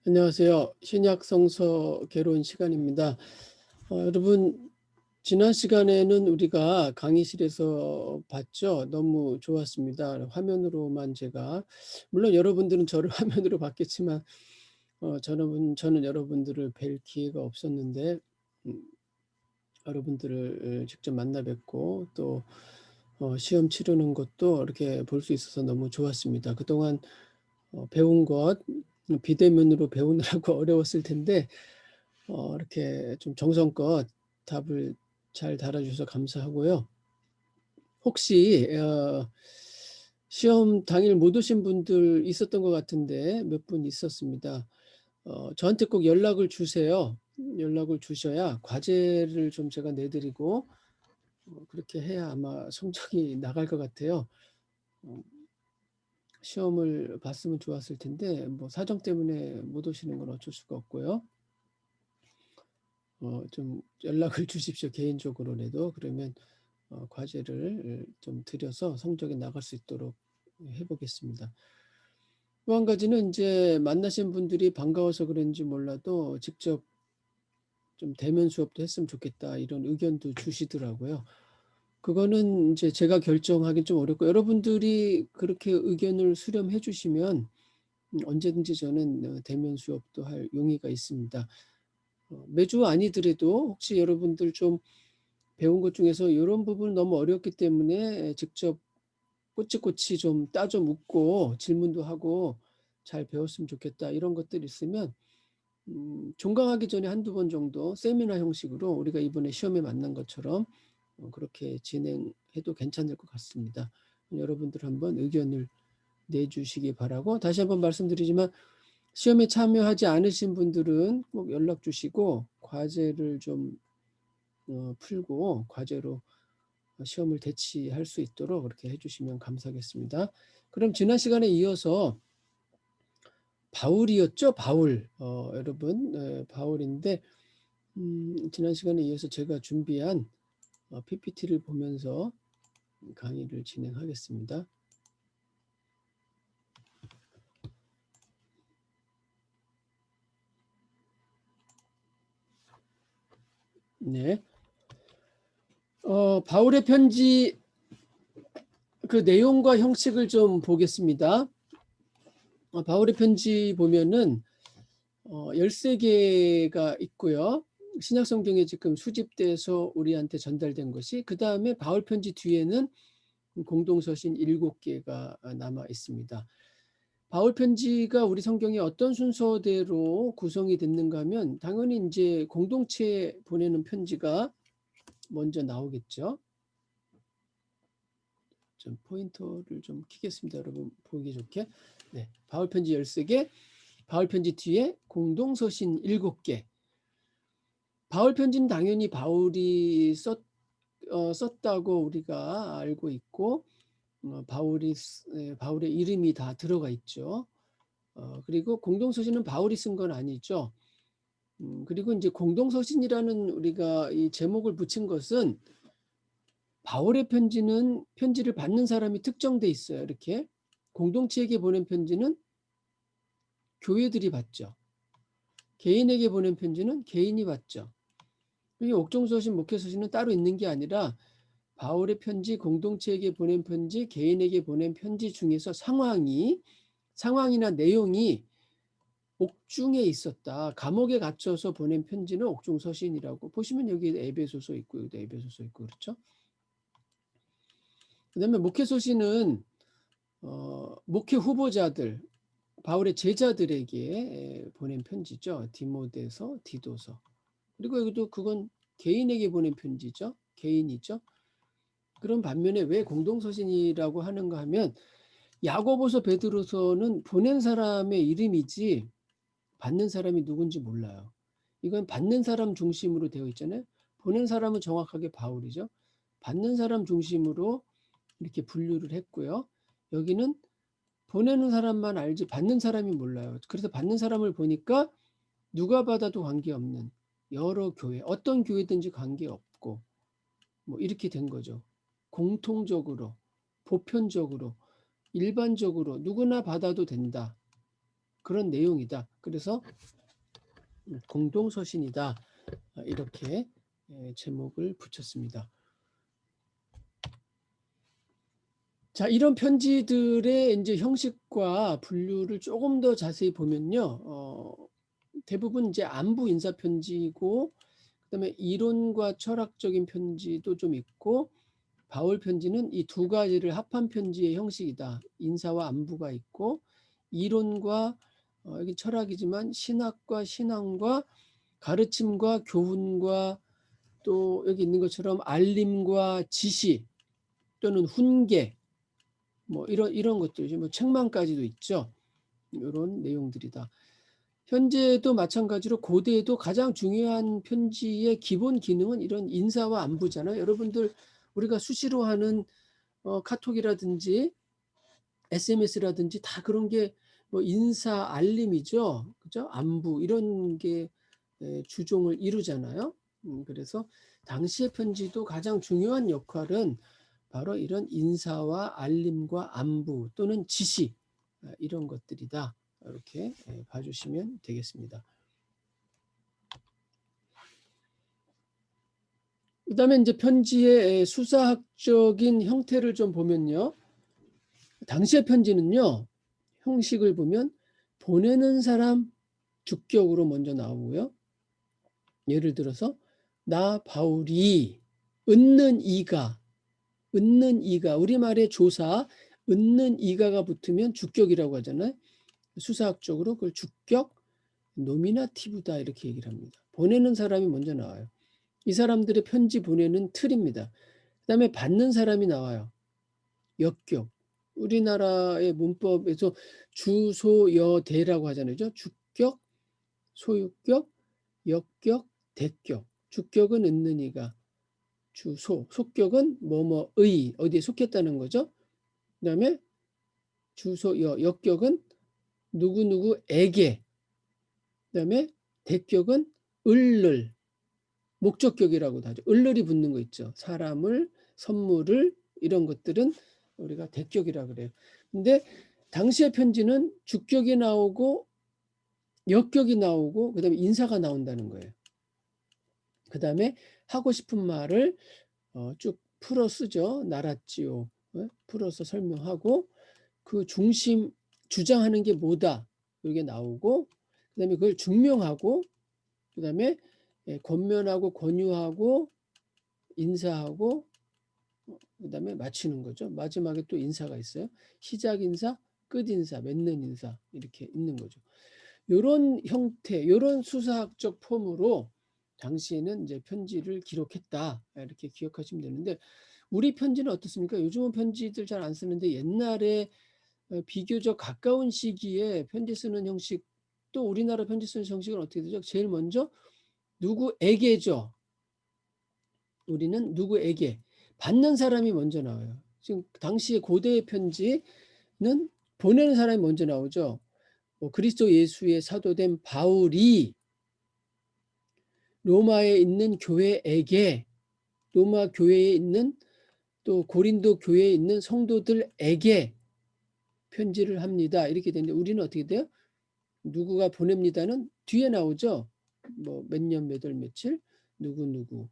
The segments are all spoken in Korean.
안녕하세요. 신약 성서 개론 시간입니다. 여러분, 지난 시간에는 우리가 강의실에서 봤죠. 너무 좋았습니다. 화면으로만 제가, 물론 여러분들은 저를 화면으로 봤겠지만, 저는 여러분들을 뵐 기회가 없었는데, 음, 여러분들을 직접 만나 뵙고 또 시험 치르는 것도 이렇게 볼 수 있어서 너무 좋았습니다. 그동안 배운 것 비대면으로 배우느라고 어려웠을 텐데 이렇게 좀 정성껏 답을 잘 달아주셔서 감사하고요. 혹시 시험 당일 못 오신 분들 있었던 것 같은데 몇 분 있었습니다. 저한테 꼭 연락을 주세요. 연락을 주셔야 과제를 좀 제가 내드리고 그렇게 해야 아마 성적이 나갈 것 같아요. 어, 시험을 봤으면 좋았을 텐데 뭐 사정 때문에 못 오시는 건 어쩔 수가 없고요. 좀 연락을 주십시오. 개인적으로라도. 그러면 과제를 좀 드려서 성적이 나갈 수 있도록 해 보겠습니다. 또 한 가지는 이제 만나신 분들이 반가워서 그런지 몰라도 직접 좀 대면 수업도 했으면 좋겠다 이런 의견도 주시더라고요. 그거는 이제 제가 결정하긴 좀 어렵고 여러분들이 그렇게 의견을 수렴해 주시면 언제든지 저는 대면 수업도 할 용의가 있습니다. 매주 아니더라도 혹시 여러분들 좀 배운 것 중에서 요런 부분 너무 어렵기 때문에 직접 꼬치꼬치 좀 따져 묻고 질문도 하고 잘 배웠으면 좋겠다 이런 것들이 있으면 종강하기 전에 한두 번 정도 세미나 형식으로 우리가 이번에 시험에 만난 것처럼 그렇게 진행해도 괜찮을 것 같습니다. 여러분들 한번 의견을 내주시기 바라고 다시 한번 말씀드리지만 시험에 참여하지 않으신 분들은 꼭 연락 주시고 과제를 좀 풀고 과제로 시험을 대치할 수 있도록 그렇게 해주시면 감사하겠습니다. 그럼 지난 시간에 이어서 바울이었죠? 바울. 여러분, 바울인데 지난 시간에 이어서 제가 준비한 PPT를 보면서 강의를 진행하겠습니다. 네. 바울의 편지 그 내용과 형식을 좀 보겠습니다. 바울의 편지 보면은 13개가 있고요. 신약 성경에 지금 수집돼서 우리한테 전달된 것이 그다음에 바울 편지 뒤에는 공동서신 7개가 남아 있습니다. 바울 편지가 우리 성경에 어떤 순서대로 구성이 됐는가 하면 당연히 이제 공동체에 보내는 편지가 먼저 나오겠죠. 좀 포인터를 좀 키겠습니다. 여러분 보기 좋게. 네, 바울 편지 13개, 바울 편지 뒤에 공동서신 7개. 바울 편지는 당연히 바울이 썼다고 우리가 알고 있고 바울의 이름이 다 들어가 있죠. 그리고 공동서신은 바울이 쓴 건 아니죠. 그리고 이제 공동서신이라는 우리가 이 제목을 붙인 것은 바울의 편지는 편지를 받는 사람이 특정돼 있어요. 이렇게 공동체에게 보낸 편지는 교회들이 받죠. 개인에게 보낸 편지는 개인이 받죠. 이 옥종서신, 목회서신은 따로 있는 게 아니라 바울의 편지, 공동체에게 보낸 편지, 개인에게 보낸 편지 중에서 상황이나 내용이 옥중에 있었다. 감옥에 갇혀서 보낸 편지는 옥중서신이라고 보시면 여기 에베소서 있고 여기도 에베소서 있고 그렇죠. 그다음에 목회서신은 목회 후보자들, 바울의 제자들에게 보낸 편지죠. 디모데서, 디도서. 그리고 여기도 그건 개인에게 보낸 편지죠. 개인이죠. 그런 반면에 왜 공동서신이라고 하는가 하면 야고보서, 베드로서는 보낸 사람의 이름이지 받는 사람이 누군지 몰라요. 이건 받는 사람 중심으로 되어 있잖아요. 보낸 사람은 정확하게 바울이죠. 받는 사람 중심으로 이렇게 분류를 했고요. 여기는 보내는 사람만 알지 받는 사람이 몰라요. 그래서 받는 사람을 보니까 누가 받아도 관계없는 여러 교회, 어떤 교회든지 관계없고 뭐 이렇게 된 거죠. 공통적으로, 보편적으로, 일반적으로 누구나 받아도 된다. 그런 내용이다. 그래서 공동서신이다. 이렇게 제목을 붙였습니다. 자, 이런 편지들의 이제 형식과 분류를 조금 더 자세히 보면요. 대부분 이제 안부 인사 편지고, 그다음에 이론과 철학적인 편지도 좀 있고, 바울 편지는 이 두 가지를 합한 편지의 형식이다. 인사와 안부가 있고, 이론과 여기 철학이지만 신학과 신앙과 가르침과 교훈과 또 여기 있는 것처럼 알림과 지시 또는 훈계 뭐 이런 것들이죠. 뭐 책망까지도 있죠. 이런 내용들이다. 현재도 마찬가지로 고대에도 가장 중요한 편지의 기본 기능은 이런 인사와 안부잖아요. 여러분들 우리가 수시로 하는 카톡이라든지 SMS라든지 다 그런 게 뭐 인사 알림이죠. 그죠? 안부 이런 게 주종을 이루잖아요. 그래서 당시의 편지도 가장 중요한 역할은 바로 이런 인사와 알림과 안부 또는 지시 이런 것들이다. 이렇게 봐주시면 되겠습니다. 그다음에 이제 편지의 수사학적인 형태를 좀 보면요. 당시의 편지는요. 형식을 보면 보내는 사람 주격으로 먼저 나오고요. 예를 들어서 나 바울이 은는 이가 우리말의 조사 은는 이가가 붙으면 주격이라고 하잖아요. 수사학적으로 그걸 주격 노미나티브다 이렇게 얘기를 합니다. 보내는 사람이 먼저 나와요. 이 사람들의 편지 보내는 틀입니다. 그다음에 받는 사람이 나와요. 역격. 우리나라의 문법에서 주소여대라고 하잖아요. 주격, 소유격, 역격, 대격. 주격은 은는이가, 주소, 속격은 뭐뭐의 어디에 속했다는 거죠. 그다음에 주소여, 역격은 누구누구에게. 그다음에 대격은 을를 목적격이라고도 하죠. 을을이 붙는 거 있죠. 사람을, 선물을 이런 것들은 우리가 대격이라 그래요. 근데 당시의 편지는 주격이 나오고 역격이 나오고 그다음에 인사가 나온다는 거예요. 그다음에 하고 싶은 말을 쭉 풀어 쓰죠. 나랐지요. 풀어서 설명하고 그 중심 주장하는 게 뭐다. 이게 나오고 그다음에 그걸 증명하고 그다음에 권면하고 권유하고 인사하고 그다음에 마치는 거죠. 마지막에 또 인사가 있어요. 시작 인사, 끝 인사, 맺는 인사 이렇게 있는 거죠. 이런 형태, 이런 수사학적 폼으로 당시에는 이제 편지를 기록했다 이렇게 기억하시면 되는데 우리 편지는 어떻습니까? 요즘은 편지들 잘 안 쓰는데 옛날에 비교적 가까운 시기에 편지 쓰는 형식 또 우리나라 편지 쓰는 형식은 어떻게 되죠? 제일 먼저 누구에게죠. 우리는 누구에게 받는 사람이 먼저 나와요. 지금 당시의 고대의 편지는 보내는 사람이 먼저 나오죠. 그리스도 예수의 사도된 바울이 로마에 있는 교회에게 로마 교회에 있는 또 고린도 교회에 있는 성도들에게 편지를 합니다. 이렇게 되는데 우리는 어떻게 돼요? 누구가 보냅니다는 뒤에 나오죠. 뭐 몇 년 몇 월 며칠 누구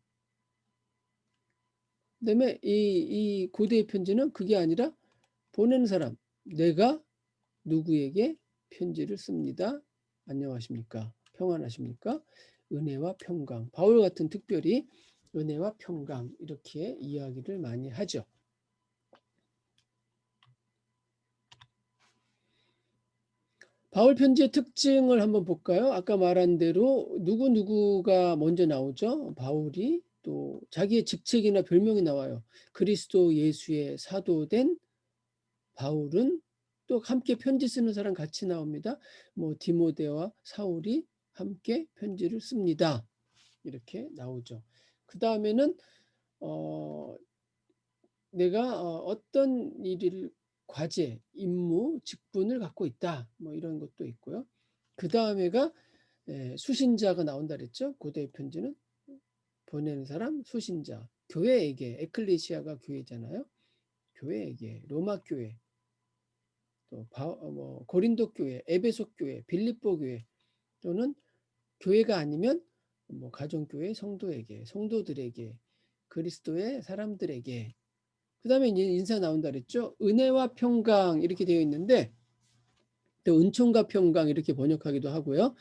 그다음에 이 고대의 편지는 그게 아니라 보내는 사람 내가 누구에게 편지를 씁니다. 안녕하십니까? 평안하십니까? 은혜와 평강. 바울 같은 특별히 은혜와 평강 이렇게 이야기를 많이 하죠. 바울 편지의 특징을 한번 볼까요? 아까 말한 대로 누구가 먼저 나오죠. 바울이 또 자기의 직책이나 별명이 나와요. 그리스도 예수의 사도된 바울은 또 함께 편지 쓰는 사람 같이 나옵니다. 뭐 디모데와 사울이 함께 편지를 씁니다. 이렇게 나오죠. 그 다음에는 내가 어떤 일을 과제, 임무, 직분을 갖고 있다. 뭐 이런 것도 있고요. 그 다음에가 수신자가 나온다 그랬죠. 고대 편지는 보내는 사람 수신자. 교회에게 에클레시아가 교회잖아요. 교회에게 로마 교회 또 고린도 교회, 에베소 교회, 빌립보 교회 또는 교회가 아니면 뭐 가정교회 성도에게, 성도들에게, 그리스도의 사람들에게. 그다음에 이제 인사 나온다 그랬죠. 은혜와 평강 이렇게 되어 있는데 또 은총과 평강 이렇게 번역하기도 하고요.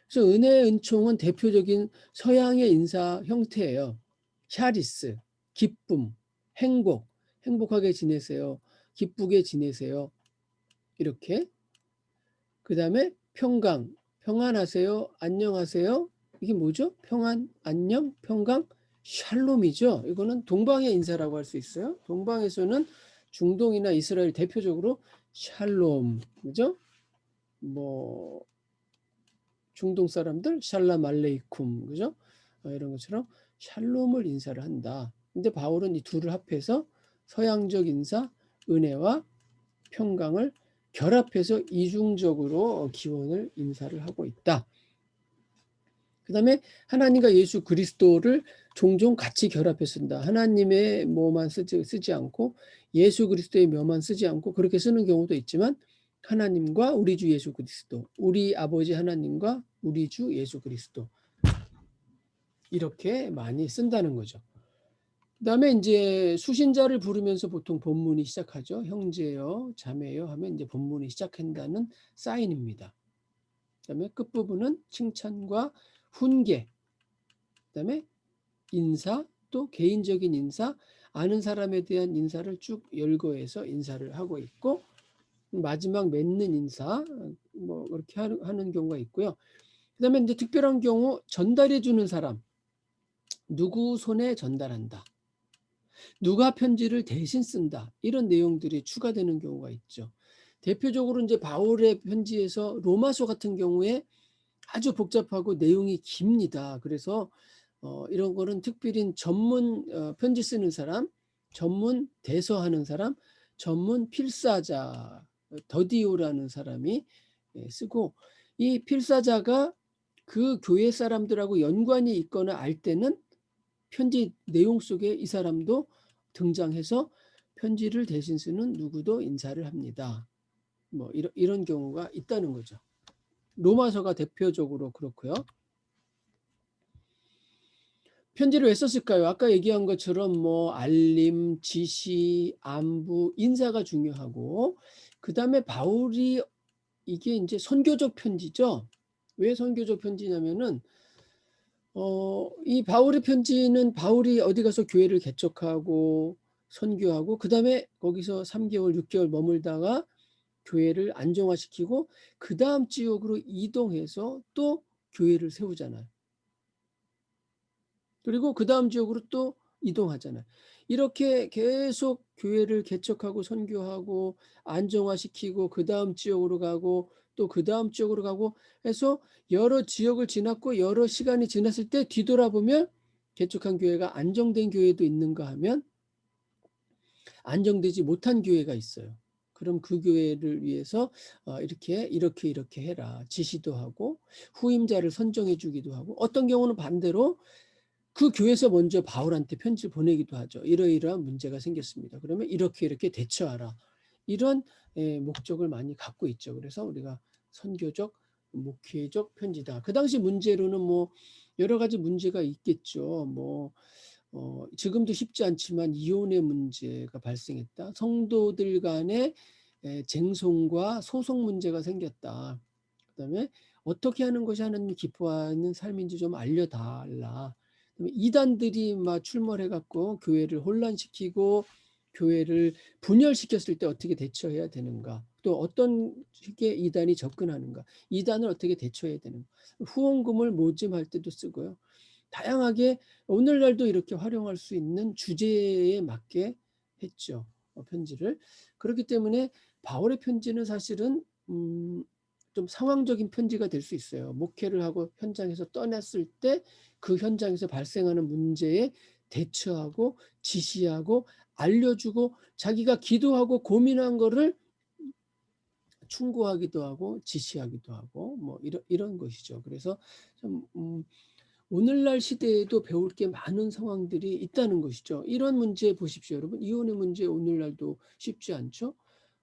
그래서 은혜, 은총은 대표적인 서양의 인사 형태예요. 샤리스, 기쁨, 행복, 행복하게 지내세요. 기쁘게 지내세요. 이렇게. 그다음에 평강, 평안하세요. 안녕하세요. 이게 뭐죠? 평안, 안녕, 평강, 샬롬이죠. 이거는 동방의 인사라고 할 수 있어요. 동방에서는 중동이나 이스라엘 대표적으로 샬롬, 그죠? 뭐 중동 사람들 샬람 알레이쿰, 그죠? 이런 것처럼 샬롬을 인사를 한다. 근데 바울은 이 둘을 합해서 서양적 인사, 은혜와 평강을 결합해서 이중적으로 기원을 인사를 하고 있다. 그 다음에 하나님과 예수 그리스도를 종종 같이 결합해 쓴다. 하나님의 뭐만 쓰지 않고 예수 그리스도의 묘만 쓰지 않고 그렇게 쓰는 경우도 있지만 하나님과 우리 주 예수 그리스도, 우리 아버지 하나님과 우리 주 예수 그리스도 이렇게 많이 쓴다는 거죠. 그다음에 이제 수신자를 부르면서 보통 본문이 시작하죠. 형제여, 자매여 하면 이제 본문이 시작한다는 사인입니다. 그다음에 끝부분은 칭찬과 훈계, 그다음에 인사, 또 개인적인 인사, 아는 사람에 대한 인사를 쭉 열거해서 인사를 하고 있고 마지막 맺는 인사 뭐 그렇게 하는 경우가 있고요. 그다음에 이제 특별한 경우 전달해 주는 사람, 누구 손에 전달한다. 누가 편지를 대신 쓴다. 이런 내용들이 추가되는 경우가 있죠. 대표적으로 이제 바울의 편지에서 로마서 같은 경우에 아주 복잡하고 내용이 깁니다. 그래서 이런 거는 특별히 전문 편지 쓰는 사람, 전문 대서하는 사람, 전문 필사자, 더디오라는 사람이 쓰고 이 필사자가 그 교회 사람들하고 연관이 있거나 알 때는 편지 내용 속에 이 사람도 등장해서 편지를 대신 쓰는 누구도 인사를 합니다. 뭐 이런 경우가 있다는 거죠. 로마서가 대표적으로 그렇고요. 편지를 왜 썼을까요? 아까 얘기한 것처럼 뭐 알림, 지시, 안부, 인사가 중요하고 그다음에 바울이 이게 이제 선교적 편지죠. 왜 선교적 편지냐면은 이 바울의 편지는 바울이 어디 가서 교회를 개척하고 선교하고 그다음에 거기서 3개월, 6개월 머물다가 교회를 안정화시키고 그다음 지역으로 이동해서 또 교회를 세우잖아요. 그리고 그다음 지역으로 또 이동하잖아요. 이렇게 계속 교회를 개척하고 선교하고 안정화시키고 그다음 지역으로 가고 또 그다음 지역으로 가고 해서 여러 지역을 지났고 여러 시간이 지났을 때 뒤돌아보면 개척한 교회가 안정된 교회도 있는가 하면 안정되지 못한 교회가 있어요. 그럼 그 교회를 위해서 이렇게 해라 지시도 하고 후임자를 선정해 주기도 하고 어떤 경우는 반대로 그 교회에서 먼저 바울한테 편지를 보내기도 하죠. 이러이러한 문제가 생겼습니다. 그러면 이렇게 대처하라. 이런 목적을 많이 갖고 있죠. 그래서 우리가 선교적, 목회적 편지다. 그 당시 문제로는 뭐 여러 가지 문제가 있겠죠. 뭐 지금도 쉽지 않지만 이혼의 문제가 발생했다. 성도들 간의 쟁송과 소송 문제가 생겼다. 그다음에 어떻게 하는 것이 하나님 기뻐하는 삶인지 좀 알려달라. 이단들이 막 출몰해갖고 교회를 혼란시키고 교회를 분열시켰을 때 어떻게 대처해야 되는가? 또 어떤 식의 이단이 접근하는가? 이단을 어떻게 대처해야 되는가? 후원금을 모집할 때도 쓰고요. 다양하게 오늘날도 이렇게 활용할 수 있는 주제에 맞게 했죠. 편지를. 그렇기 때문에 바울의 편지는 사실은 좀 상황적인 편지가 될 수 있어요. 목회를 하고 현장에서 떠났을 때 그 현장에서 발생하는 문제에 대처하고 지시하고 알려주고 자기가 기도하고 고민한 거를 충고하기도 하고 지시하기도 하고 뭐 이런 것이죠. 그래서 좀 오늘날 시대에도 배울 게 많은 상황들이 있다는 것이죠. 이런 문제 보십시오, 여러분. 이혼의 문제 오늘날도 쉽지 않죠.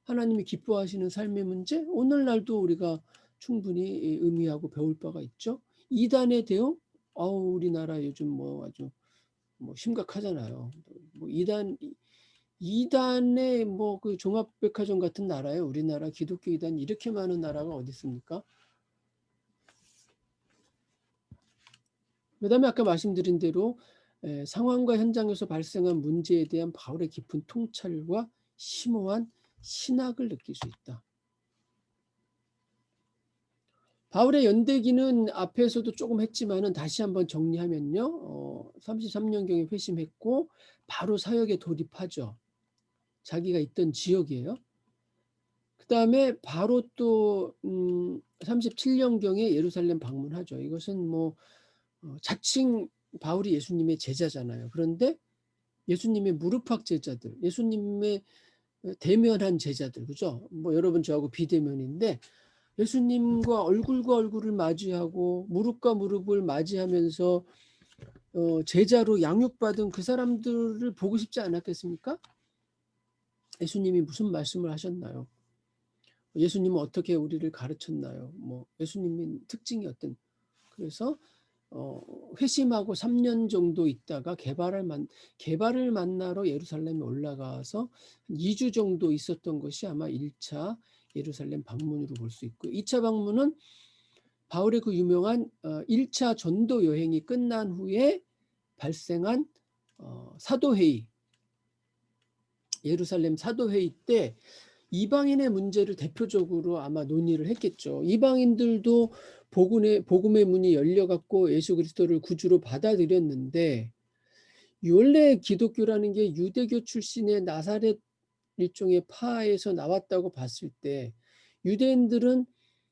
하나님이 기뻐하시는 삶의 문제, 오늘날도 우리가 충분히 의미하고 배울 바가 있죠. 이단의 대응, 우리나라 요즘 뭐 아주 뭐 심각하잖아요. 뭐 이단의 뭐 그 종합백화점 같은 나라에 우리나라 기독교 이단 이렇게 많은 나라가 어디 있습니까? 그다음에 아까 말씀드린 대로 상황과 현장에서 발생한 문제에 대한 바울의 깊은 통찰과 심오한 신학을 느낄 수 있다. 바울의 연대기는 앞에서도 조금 했지만은 다시 한번 정리하면요. 33년경에 회심했고 바로 사역에 돌입하죠. 자기가 있던 지역이에요. 그다음에 바로 또 37년경에 예루살렘 방문하죠. 이것은 뭐 자칭 바울이 예수님의 제자잖아요. 그런데 예수님의 무릎팍 제자들, 예수님의 대면한 제자들, 그죠? 뭐 여러분 저하고 비대면인데 예수님과 얼굴과 얼굴을 맞이하고 무릎과 무릎을 맞이하면서 제자로 양육받은 그 사람들을 보고 싶지 않았겠습니까? 예수님이 무슨 말씀을 하셨나요? 예수님은 어떻게 우리를 가르쳤나요? 뭐 예수님의 특징이 어떤, 그래서 회심하고 3년 정도 있다가 개발을 만나러 예루살렘에 올라가서 2주 정도 있었던 것이 아마 1차 예루살렘 방문으로 볼 수 있고, 2차 방문은 바울의 그 유명한 1차 전도 여행이 끝난 후에 발생한 사도회의, 예루살렘 사도회의 때 이방인의 문제를 대표적으로 아마 논의를 했겠죠. 이방인들도 복음의 문이 열려갖고 예수 그리스도를 구주로 받아들였는데, 원래 기독교라는 게 유대교 출신의 나사렛 일종의 파에서 나왔다고 봤을 때 유대인들은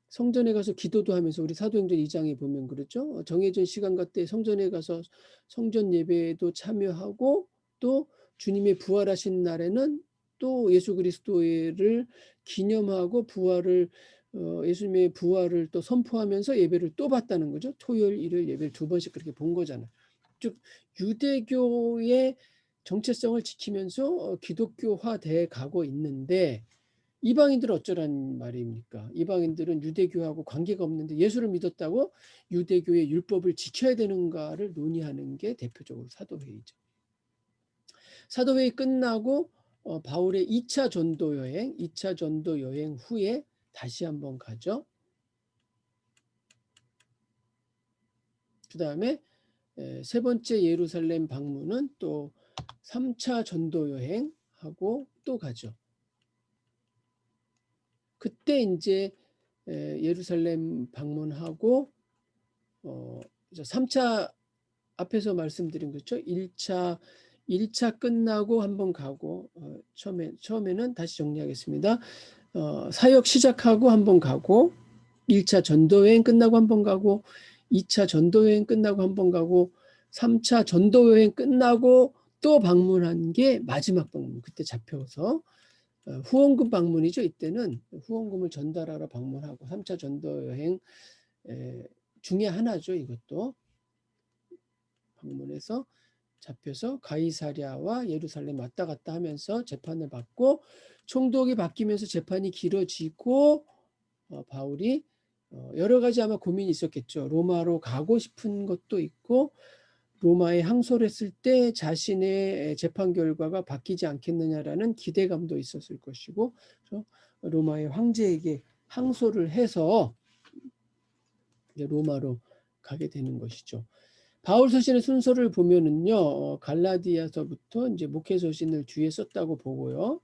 성전에 가서 기도도 하면서, 우리 사도행전 2장에 보면 그렇죠. 정해진 시간과 때 성전에 가서 성전 예배에도 참여하고, 또 주님의 부활하신 날에는 또 예수 그리스도를 기념하고 예수님의 부활을 또 선포하면서 예배를 또 받다는 거죠. 토요일, 일요일 예배를 2번씩 그렇게 본 거잖아요. 즉 유대교의 정체성을 지키면서 기독교화돼 가고 있는데, 이방인들은 어쩌란 말입니까? 이방인들은 유대교하고 관계가 없는데 예수를 믿었다고 유대교의 율법을 지켜야 되는가를 논의하는 게 대표적으로 사도회의죠. 사도회의 끝나고 바울의 2차 전도 여행 후에 다시 한번 가죠. 그 다음에 세 번째 예루살렘 방문은 또 3차 전도 여행하고 또 가죠. 그때 이제 예루살렘 방문하고 3차 앞에서 말씀드린 거죠. 1차 끝나고 한번 가고, 처음에는 다시 정리하겠습니다. 사역 시작하고 한번 가고, 1차 전도여행 끝나고 한번 가고, 2차 전도여행 끝나고 한번 가고, 3차 전도여행 끝나고 또 방문한 게 마지막 방문. 그때 잡혀서 후원금 방문이죠. 이때는 후원금을 전달하러 방문하고 3차 전도여행 중에 하나죠. 이것도 방문해서 잡혀서 가이사랴와 예루살렘 왔다 갔다 하면서 재판을 받고, 총독이 바뀌면서 재판이 길어지고 바울이 여러 가지 아마 고민이 있었겠죠. 로마로 가고 싶은 것도 있고, 로마에 항소를 했을 때 자신의 재판 결과가 바뀌지 않겠느냐라는 기대감도 있었을 것이고, 그래서 로마의 황제에게 항소를 해서 이제 로마로 가게 되는 것이죠. 바울 서신의 순서를 보면은요, 갈라디아서부터 이제 목회 서신을 뒤에 썼다고 보고요.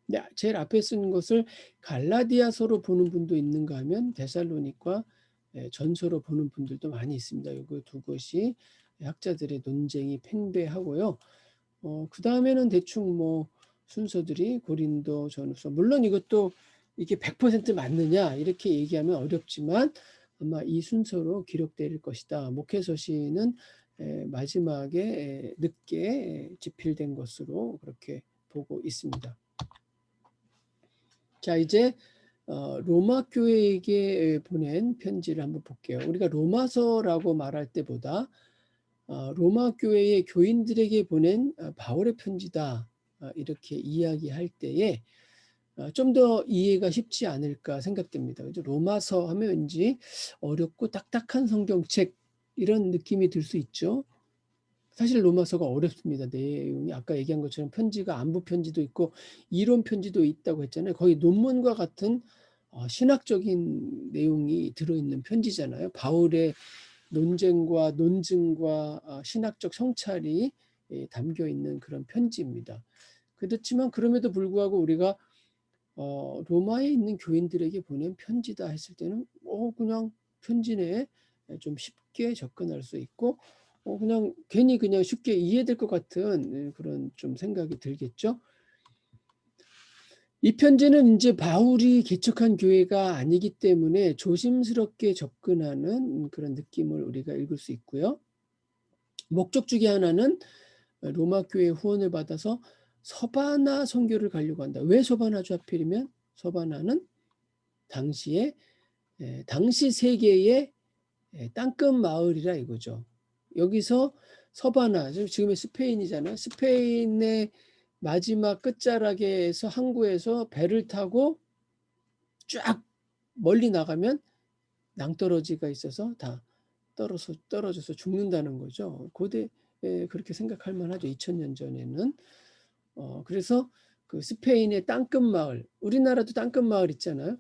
근데 제일 앞에 쓴 것을 갈라디아서로 보는 분도 있는가 하면 데살로니가 전서로 보는 분들도 많이 있습니다. 이 두 것이 학자들의 논쟁이 팽배하고요. 그 다음에는 대충 뭐 순서들이 고린도 전후서, 물론 이것도 이게 100% 맞느냐 이렇게 얘기하면 어렵지만 아마 이 순서로 기록될 것이다. 목회서신은 마지막에 늦게 집필된 것으로 그렇게 보고 있습니다. 자, 이제 로마 교회에게 보낸 편지를 한번 볼게요. 우리가 로마서라고 말할 때보다 로마 교회의 교인들에게 보낸 바울의 편지다, 이렇게 이야기할 때에 좀 더 이해가 쉽지 않을까 생각됩니다. 그죠? 로마서 하면 왠지 어렵고 딱딱한 성경책 이런 느낌이 들 수 있죠. 사실 로마서가 어렵습니다. 내용이 아까 얘기한 것처럼 편지가 안부 편지도 있고 이론 편지도 있다고 했잖아요. 거의 논문과 같은 신학적인 내용이 들어있는 편지잖아요. 바울의 논쟁과 논증과 신학적 성찰이 담겨 있는 그런 편지입니다. 그렇지만 그럼에도 불구하고 우리가 로마에 있는 교인들에게 보낸 편지다 했을 때는 그냥 편지네 좀 쉽게 접근할 수 있고 그냥 괜히 그냥 쉽게 이해될 것 같은 그런 좀 생각이 들겠죠. 이 편지는 이제 바울이 개척한 교회가 아니기 때문에 조심스럽게 접근하는 그런 느낌을 우리가 읽을 수 있고요. 목적 중에 하나는 로마 교회 후원을 받아서 서바나 선교를 가려고 한다. 왜 서바나죠? 하필이면 서바나는 당시 세계의 땅끝 마을이라 이거죠. 여기서 서바나, 지금의 스페인이잖아요. 스페인의 마지막 끝자락에서 항구에서 배를 타고 쫙 멀리 나가면 낭떠러지가 있어서 다 떨어져서 죽는다는 거죠. 고대 그렇게 생각할 만하죠. 2000년 전에는. 그래서 그 스페인의 땅끝 마을, 우리나라도 땅끝 마을 있잖아요.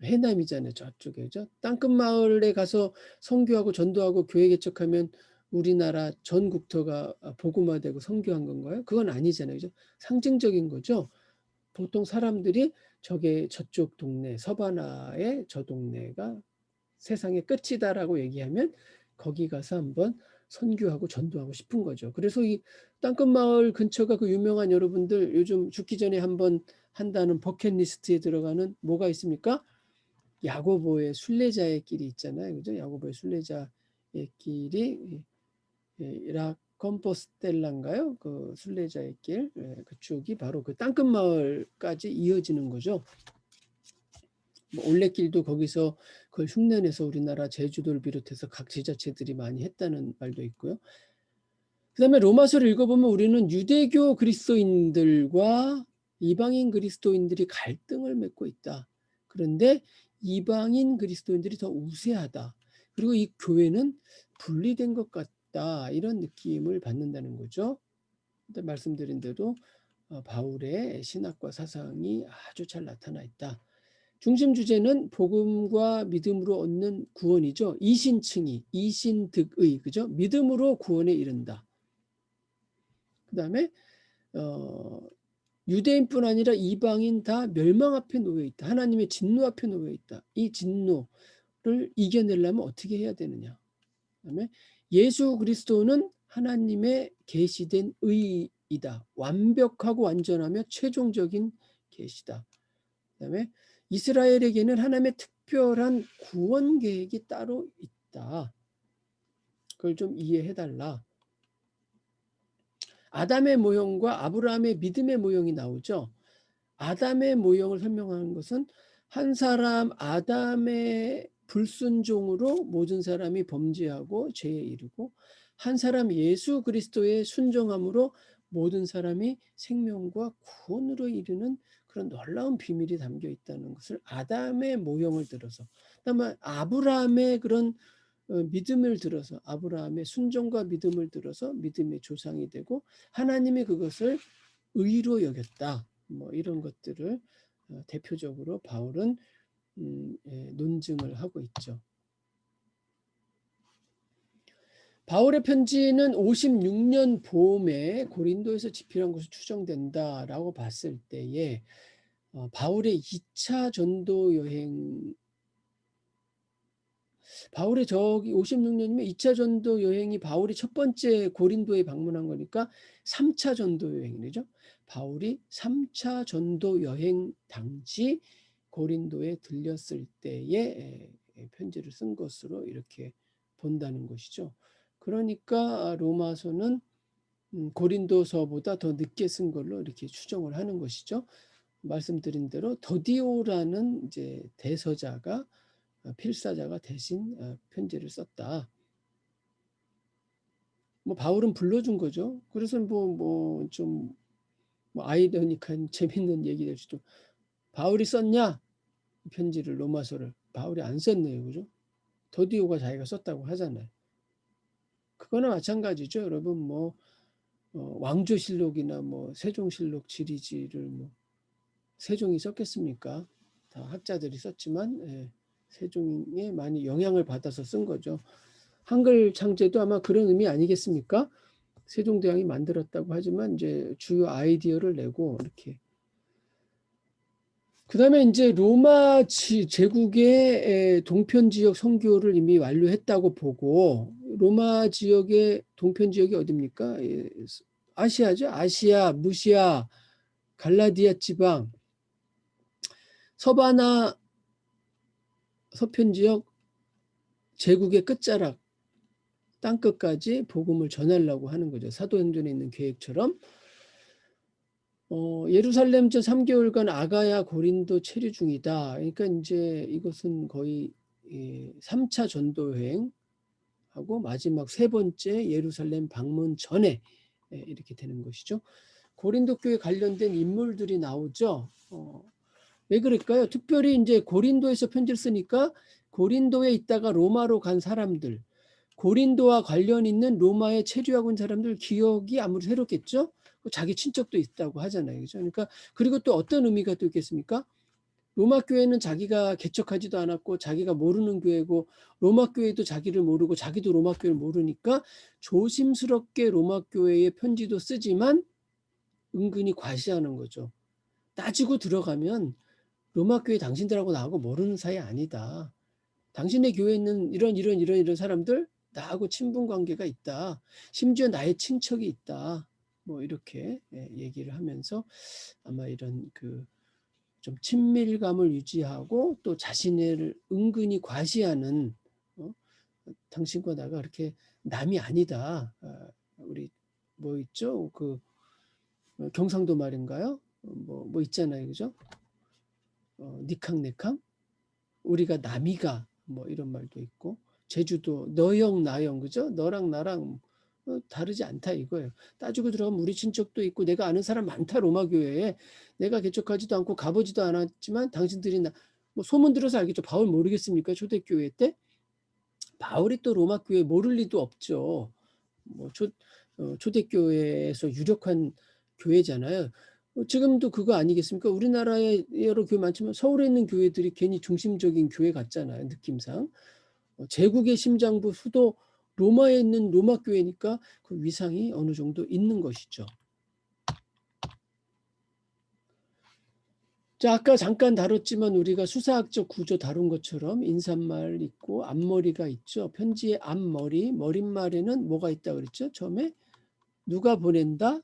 해남이잖아요. 저쪽에죠. 땅끝 마을에 가서 선교하고 전도하고 교회 개척하면 우리나라 전 국토가 복음화되고 선교한 건가요? 그건 아니잖아요. 그죠? 상징적인 거죠. 보통 사람들이 저쪽 동네 서바나의 저 동네가 세상의 끝이다라고 얘기하면 거기 가서 한번 선교하고 전도하고 싶은 거죠. 그래서 이 땅끝 마을 근처가 그 유명한 여러분들 요즘 죽기 전에 한번 한다는 버킷리스트에 들어가는 뭐가 있습니까? 야고보의 순례자의 길이 있잖아요. 그죠? 야고보의 순례자의 길이 라 컴포스텔라인가요? 그 순례자의 길 그쪽이 바로 그 땅끝 마을까지 이어지는 거죠. 뭐 올레길도 거기서 그걸 흉내내서 우리나라 제주도를 비롯해서 각 지자체들이 많이 했다는 말도 있고요. 그다음에 로마서를 읽어보면 우리는 유대교 그리스도인들과 이방인 그리스도인들이 갈등을 맺고 있다. 그런데 이방인 그리스도인들이 더 우세하다. 그리고 이 교회는 분리된 것 같다. 이런 느낌을 받는다는 거죠. 말씀드린 대로 바울의 신학과 사상이 아주 잘 나타나 있다. 중심 주제는 복음과 믿음으로 얻는 구원이죠. 이신칭의, 이신득의, 그죠? 믿음으로 구원에 이른다. 그 다음에 유대인뿐 아니라 이방인 다 멸망 앞에 놓여 있다. 하나님의 진노 앞에 놓여 있다. 이 진노를 이겨내려면 어떻게 해야 되느냐. 그다음에 예수 그리스도는 하나님의 계시된 의이다. 완벽하고 완전하며 최종적인 계시다. 그다음에 이스라엘에게는 하나님의 특별한 구원 계획이 따로 있다. 그걸 좀 이해해달라. 아담의 모형과 아브라함의 믿음의 모형이 나오죠. 아담의 모형을 설명하는 것은 한 사람 아담의 불순종으로 모든 사람이 범죄하고 죄에 이르고 한 사람 예수 그리스도의 순종함으로 모든 사람이 생명과 구원으로 이르는 그런 놀라운 비밀이 담겨 있다는 것을 아담의 모형을 들어서 그다음에 아브라함의 그런 믿음을 들어서 아브라함의 순종과 믿음을 들어서 믿음의 조상이 되고 하나님이 그것을 의로 여겼다. 뭐 이런 것들을 대표적으로 바울은 논증을 하고 있죠. 바울의 편지는 56년 봄에 고린도에서 집필한 것으로 추정된다라고 봤을 때에 바울의 2차 전도 여행 바울의 저기 56년이면 2차 전도 여행이 바울이 첫 번째 고린도에 방문한 거니까 3차 전도 여행이죠. 바울이 3차 전도 여행 당시 고린도에 들렸을 때에 편지를 쓴 것으로 이렇게 본다는 것이죠. 그러니까 로마서는 고린도서보다 더 늦게 쓴 걸로 이렇게 추정을 하는 것이죠. 말씀드린 대로 더디오라는 이제 대서자가 필사자가 대신 편지를 썼다. 뭐 바울은 불러준 거죠. 그래서 좀 아이러니한 재밌는 얘기될 수도 바울이 썼냐? 편지를, 로마서를. 바울이 안 썼네요. 그죠? 더디오가 자기가 썼다고 하잖아요. 그거나 마찬가지죠. 여러분 뭐 왕조실록이나 뭐 세종실록 지리지를 뭐 세종이 썼겠습니까? 다 학자들이 썼지만 세종에 많이 영향을 받아서 쓴 거죠. 한글 창제도 아마 그런 의미 아니겠습니까? 세종대왕이 만들었다고 하지만 이제 주요 아이디어를 내고 이렇게. 그다음에 이제 로마 제국의 동편 지역 선교를 이미 완료했다고 보고 로마 지역의 동편 지역이 어디입니까? 아시아죠. 아시아, 무시아, 갈라디아 지방, 서바나 서편 지역 제국의 끝자락 땅끝까지 복음을 전하려고 하는 거죠. 사도행전에 있는 계획처럼. 예루살렘 저 3개월간 아가야 고린도 체류 중이다. 그러니까 이제 이것은 거의 3차 전도여행하고 마지막 세 번째 예루살렘 방문 전에 이렇게 되는 것이죠. 고린도 교회 관련된 인물들이 나오죠. 왜 그럴까요? 특별히 이제 고린도에서 편지를 쓰니까 고린도에 있다가 로마로 간 사람들, 고린도와 관련 있는 로마에 체류하고 있는 사람들 기억이 아무리 새롭겠죠? 자기 친척도 있다고 하잖아요. 그죠? 그러니까 그리고 또 어떤 의미가 또 있겠습니까? 로마 교회는 자기가 개척하지도 않았고 자기가 모르는 교회고 로마 교회도 자기를 모르고 자기도 로마 교회를 모르니까 조심스럽게 로마 교회에 편지도 쓰지만 은근히 과시하는 거죠. 따지고 들어가면 로마 교회 당신들하고 나하고 모르는 사이 아니다. 당신의 교회에 있는 이런 사람들 나하고 친분 관계가 있다. 심지어 나의 친척이 있다. 뭐 이렇게 얘기를 하면서 아마 이런 그 좀 친밀감을 유지하고 또 자신을 은근히 과시하는 당신과 나가 그렇게 남이 아니다. 우리 뭐 있죠? 그 경상도 말인가요? 뭐 있잖아요, 그죠? 니캉네캉 우리가 남이가 뭐 이런 말도 있고 제주도 너형 나형 그죠? 너랑 나랑 다르지 않다 이거예요. 따지고 들어가면 우리 친척도 있고 내가 아는 사람 많다 로마 교회에 내가 개척하지도 않고 가보지도 않았지만 당신들이 뭐 소문 들어서 알겠죠. 바울 모르겠습니까? 초대교회 때 바울이 또 로마 교회 모를 리도 없죠. 뭐 초대교회에서 유력한 교회잖아요. 지금도 그거 아니겠습니까? 우리나라에 여러 교회 많지만 서울에 있는 교회들이 괜히 중심적인 교회 같잖아요. 느낌상. 제국의 심장부 수도 로마에 있는 로마 교회니까 그 위상이 어느 정도 있는 것이죠. 자, 아까 잠깐 다뤘지만 우리가 수사학적 구조 다룬 것처럼 인사말 있고 앞머리가 있죠. 편지의 앞머리, 머릿말에는 뭐가 있다 그랬죠? 처음에 누가 보낸다,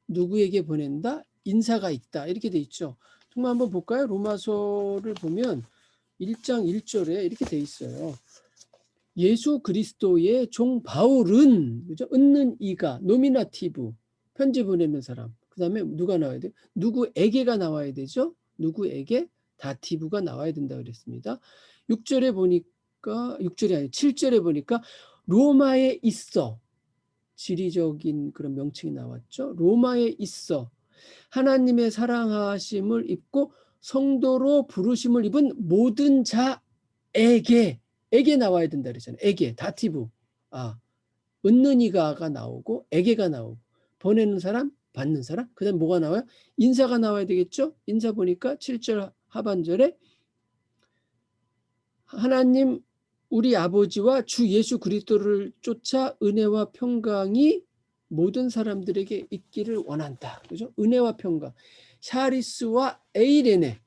누구에게 보낸다, 인사가 있다 이렇게 돼 있죠. 정말 한번 볼까요? 로마서를 보면 1장 1절에 이렇게 돼 있어요. 예수 그리스도의 종 바울은 그죠? 은는 이가 노미나티브 편지 보내는 사람. 그다음에 누가 나와야 돼? 누구에게가 나와야 되죠? 누구에게 다티브가 나와야 된다 그랬습니다. 6절에 보니까 6절이 아니 7절에 보니까 로마에 있어. 지리적인 그런 명칭이 나왔죠. 로마에 있어. 하나님의 사랑하심을 입고 성도로 부르심을 입은 모든 자에게 나와야 된다 그랬잖아요. 에게 다티브. 은는 이가가 나오고 에게가 나오고 보내는 사람, 받는 사람. 그다음 뭐가 나와요? 인사가 나와야 되겠죠? 인사 보니까 7절 하반절에 하나님 우리 아버지와 주 예수 그리스도를 쫓아 은혜와 평강이 모든 사람들에게 있기를 원한다. 그죠? 은혜와 평강. 샤리스와 에이레네.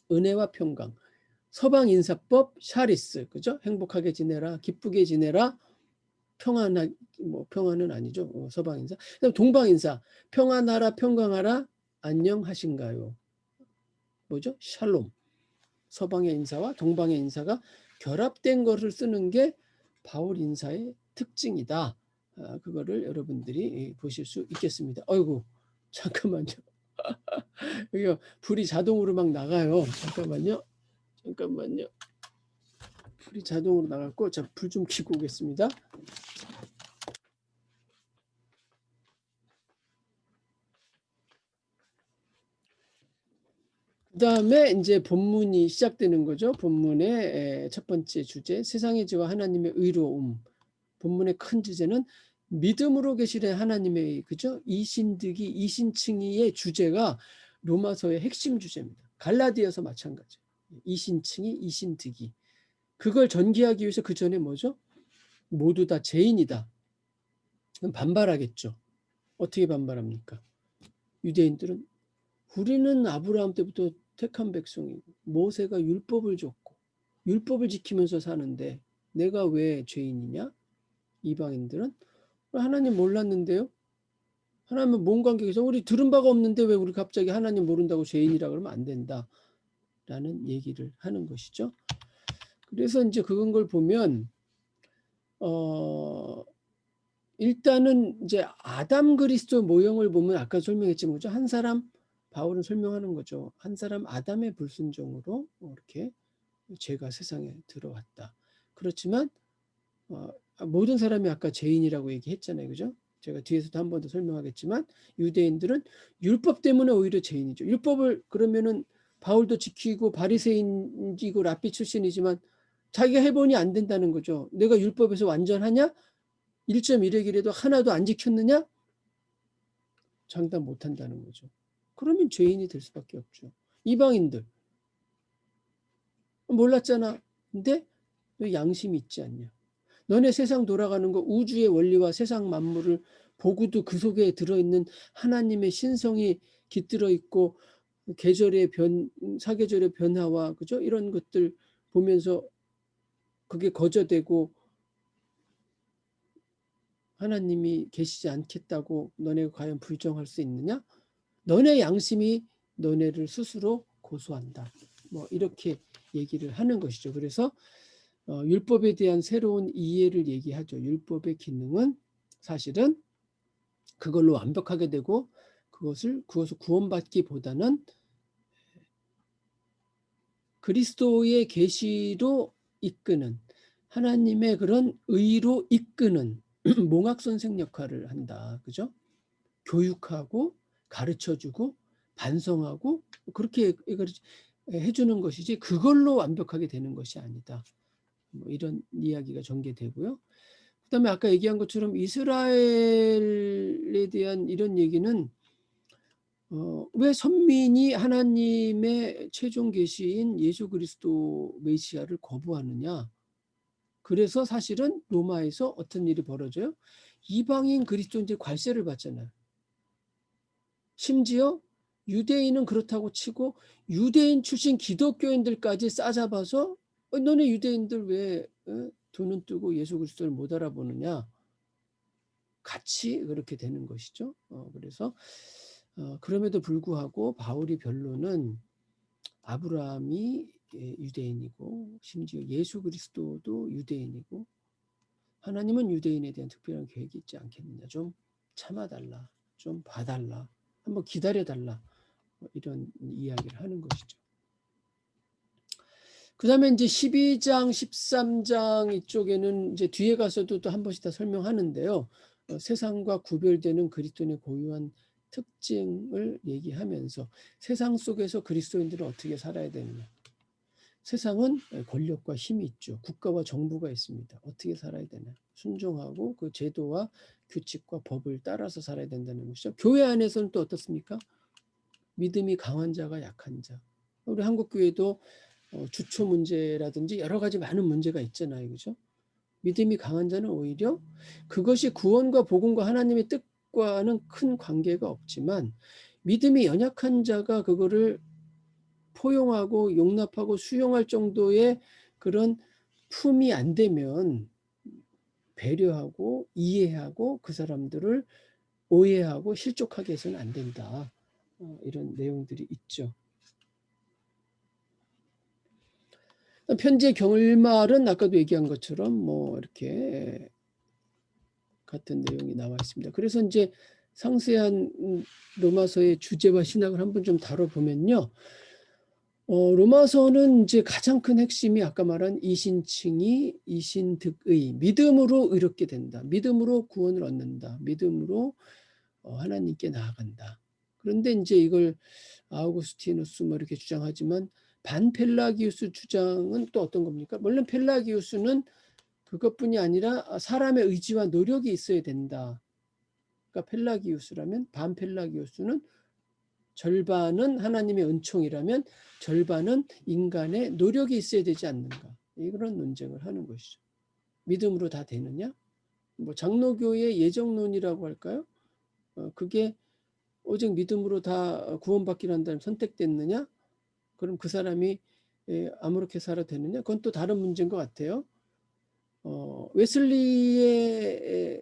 은혜와 평강. 서방 인사법 샤리스. 그죠? 행복하게 지내라. 기쁘게 지내라. 평안은 아니죠. 서방 인사. 그다음 동방 인사. 평안하라, 평강하라. 안녕하신가요? 뭐죠? 샬롬. 서방의 인사와 동방의 인사가 결합된 것을 쓰는 게 바울 인사의 특징이다. 그거를 여러분들이 보실 수 있겠습니다. 아이고 잠깐만요. 여기 불이 자동으로 막 나가요. 잠깐만요. 불이 자동으로 나갔고 자, 불 좀 켜고 오겠습니다. 그다음에 이제 본문이 시작되는 거죠. 본문의 첫 번째 주제, 세상의 지와 하나님의 의로움. 본문의 큰 주제는 믿음으로 계시는 하나님의, 그죠? 이신득이, 이신칭의의 주제가 로마서의 핵심 주제입니다. 갈라디아서 마찬가지. 이신칭의, 이신득이. 그걸 전개하기 위해서 그 전에 뭐죠? 모두 다 죄인이다. 그럼 반발하겠죠. 어떻게 반발합니까? 유대인들은 우리는 아브라함 때부터 택한 백성이고 모세가 율법을 줬고 율법을 지키면서 사는데 내가 왜 죄인이냐? 이방인들은 하나님 몰랐는데요. 하나님은 뭔 관계에서 우리 들은 바가 없는데 왜 우리 갑자기 하나님 모른다고 죄인이라 그러면 안 된다. 라는 얘기를 하는 것이죠. 그래서 이제 그런 걸 보면 일단은 이제 아담 그리스도 모형을 보면 아까 설명했지만 그죠? 한 사람 바울은 설명하는 거죠. 한 사람 아담의 불순종으로 이렇게 죄가 세상에 들어왔다. 그렇지만 모든 사람이 아까 죄인이라고 얘기했잖아요. 그죠? 제가 뒤에서도 한 번 더 설명하겠지만 유대인들은 율법 때문에 오히려 죄인이죠. 율법을 그러면은 바울도 지키고 바리새인이고 랍비 출신이지만 자기가 해보니 안 된다는 거죠. 내가 율법에서 완전하냐? 1.1획이라도 하나도 안 지켰느냐? 장담 못한다는 거죠. 그러면 죄인이 될 수밖에 없죠. 이방인들 몰랐잖아. 근데 너 양심이 있지 않냐? 너네 세상 돌아가는 거 우주의 원리와 세상 만물을 보고도 그 속에 들어있는 하나님의 신성이 깃들어 있고 계절의 사계절의 변화와 그죠? 이런 것들 보면서 그게 거저되고 하나님이 계시지 않겠다고 너네가 과연 불정할 수 있느냐? 너네 양심이 너네를 스스로 고소한다. 뭐 이렇게 얘기를 하는 것이죠. 그래서 율법에 대한 새로운 이해를 얘기하죠. 율법의 기능은 사실은 그걸로 완벽하게 되고 그것을 구원받기보다는 그리스도의 계시로 이끄는 하나님의 그런 의로 이끄는 몽학선생 역할을 한다. 그죠? 교육하고 가르쳐주고 반성하고 그렇게 해주는 것이지 그걸로 완벽하게 되는 것이 아니다. 뭐 이런 이야기가 전개되고요. 그다음에 아까 얘기한 것처럼 이스라엘에 대한 이런 얘기는 왜 선민이 하나님의 최종 계시인 예수 그리스도 메시아를 거부하느냐? 그래서 사실은 로마에서 어떤 일이 벌어져요? 이방인 그리스도인들이 괄세를 받잖아요. 심지어 유대인은 그렇다고 치고 유대인 출신 기독교인들까지 싸잡아서 너네 유대인들 왜 눈은 뜨고 예수 그리스도를 못 알아보느냐? 같이 그렇게 되는 것이죠. 그래서 그럼에도 불구하고 바울이 변론은 아브라함이 유대인이고 심지어 예수 그리스도도 유대인이고 하나님은 유대인에 대한 특별한 계획이 있지 않겠느냐. 좀 참아달라. 좀 봐달라. 한번 기다려달라. 이런 이야기를 하는 것이죠. 그 다음에 이제 12장, 13장 이쪽에는 이제 뒤에 가서도 또 한 번씩 다 설명하는데요. 세상과 구별되는 그리스도인의 고유한 특징을 얘기하면서 세상 속에서 그리스도인들은 어떻게 살아야 되느냐. 세상은 권력과 힘이 있죠. 국가와 정부가 있습니다. 어떻게 살아야 되나. 순종하고 그 제도와 규칙과 법을 따라서 살아야 된다는 것이죠. 교회 안에서는 또 어떻습니까? 믿음이 강한 자가 약한 자. 우리 한국교회도 주초 문제라든지 여러 가지 많은 문제가 있잖아요. 그죠? 믿음이 강한 자는 오히려 그것이 구원과 복음과 하나님의 뜻과는 큰 관계가 없지만 믿음이 연약한 자가 그거를 포용하고 용납하고 수용할 정도의 그런 품이 안 되면 배려하고 이해하고 그 사람들을 오해하고 실족하게 해서는 안 된다. 이런 내용들이 있죠. 편지의 결말은 아까도 얘기한 것처럼 뭐 이렇게 같은 내용이 나와 있습니다. 그래서 이제 상세한 로마서의 주제와 신학을 한번 좀 다뤄보면요. 로마서는 이제 가장 큰 핵심이 아까 말한 이신칭의, 이신득의, 믿음으로 의롭게 된다. 믿음으로 구원을 얻는다. 믿음으로 하나님께 나아간다. 그런데 이제 이걸 아우구스티누스 뭐 이렇게 주장하지만 반펠라기우스 주장은 또 어떤 겁니까? 물론 펠라기우스는 그것뿐이 아니라 사람의 의지와 노력이 있어야 된다. 그러니까 펠라기우스라면, 반펠라기우스는 절반은 하나님의 은총이라면 절반은 인간의 노력이 있어야 되지 않는가. 이런 논쟁을 하는 것이죠. 믿음으로 다 되느냐? 뭐 장로교의 예정론이라고 할까요? 그게 오직 믿음으로 다 구원받기로 한다면 선택됐느냐? 그럼 그 사람이 아무렇게 살아도 되느냐? 그건 또 다른 문제인 것 같아요. 웨슬리의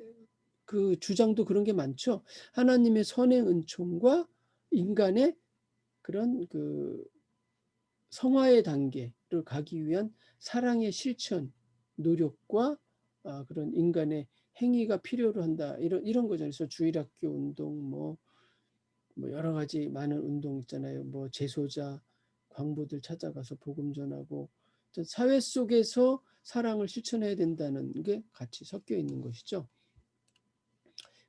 그 주장도 그런 게 많죠. 하나님의 선행 은총과 인간의 그런 그 성화의 단계를 가기 위한 사랑의 실천, 노력과 그런 인간의 행위가 필요로 한다. 이런 거잖아요. 그래서 주일학교 운동, 뭐 여러 가지 많은 운동 있잖아요. 뭐 재소자, 광부들 찾아가서 복음 전하고 사회 속에서 사랑을 실천해야 된다는 게 같이 섞여 있는 것이죠.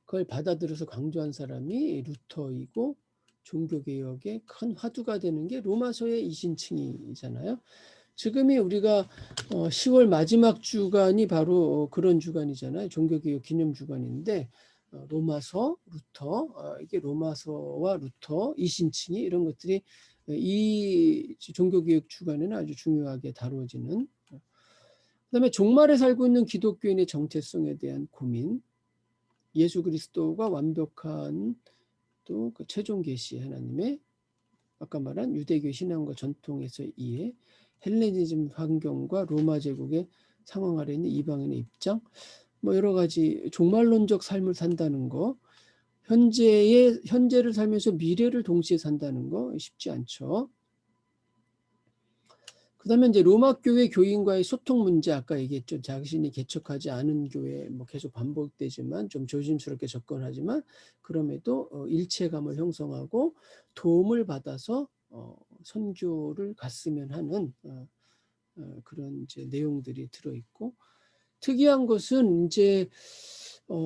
그걸 받아들여서 강조한 사람이 루터이고 종교개혁의 큰 화두가 되는 게 로마서의 이신칭이잖아요. 지금이 우리가 10월 마지막 주간이 바로 그런 주간이잖아요. 종교개혁 기념 주간인데 로마서, 루터, 이게 로마서와 루터, 이신칭이 이런 것들이 이 종교개혁 주간에는 아주 중요하게 다루어지는. 그다음에 종말에 살고 있는 기독교인의 정체성에 대한 고민, 예수 그리스도가 완벽한 또 그 최종 계시 하나님의 아까 말한 유대교 신앙과 전통에서 이해, 헬레니즘 환경과 로마 제국의 상황 아래 있는 이방인의 입장, 뭐 여러 가지 종말론적 삶을 산다는 거, 현재를 살면서 미래를 동시에 산다는 거 쉽지 않죠. 그다음에 이제 로마 교회 교인과의 소통 문제 아까 얘기했죠. 자신이 개척하지 않은 교회 뭐 계속 반복되지만 좀 조심스럽게 접근하지만 그럼에도 일체감을 형성하고 도움을 받아서 선교를 갔으면 하는 그런 이제 내용들이 들어 있고 특이한 것은 이제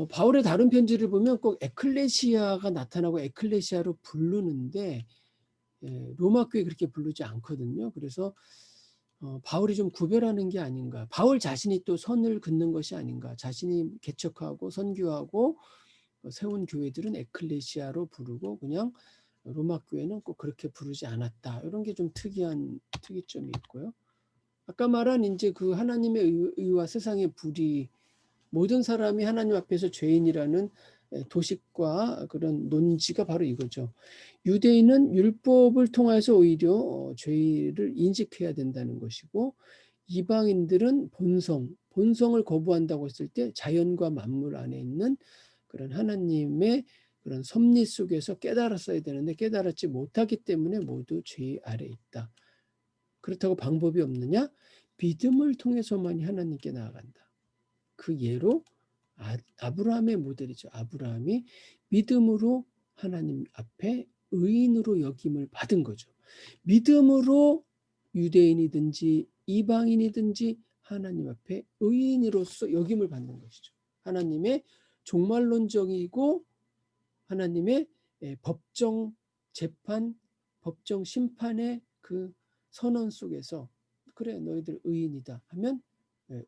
바울의 다른 편지를 보면 꼭 에클레시아가 나타나고 에클레시아로 부르는데 로마 교회 그렇게 부르지 않거든요. 그래서 바울이 좀 구별하는 게 아닌가. 바울 자신이 또 선을 긋는 것이 아닌가. 자신이 개척하고 선교하고 세운 교회들은 에클레시아로 부르고 그냥 로마 교회는 꼭 그렇게 부르지 않았다. 이런 게 좀 특이점이 있고요. 아까 말한 이제 그 하나님의 의와 세상의 불이 모든 사람이 하나님 앞에서 죄인이라는 도식과 그런 논지가 바로 이거죠. 유대인은 율법을 통해서 오히려 죄를 인식해야 된다는 것이고 이방인들은 본성을 거부한다고 했을 때 자연과 만물 안에 있는 그런 하나님의 그런 섭리 속에서 깨달았어야 되는데 깨달았지 못하기 때문에 모두 죄 아래 있다. 그렇다고 방법이 없느냐? 믿음을 통해서만이 하나님께 나아간다. 그 예로 아브라함의 모델이죠. 아브라함이 믿음으로 하나님 앞에 의인으로 여김을 받은 거죠. 믿음으로 유대인이든지 이방인이든지 하나님 앞에 의인으로서 여김을 받는 것이죠. 하나님의 종말론적이고 하나님의 법정 재판, 법정 심판의 그 선언 속에서 그래 너희들 의인이다 하면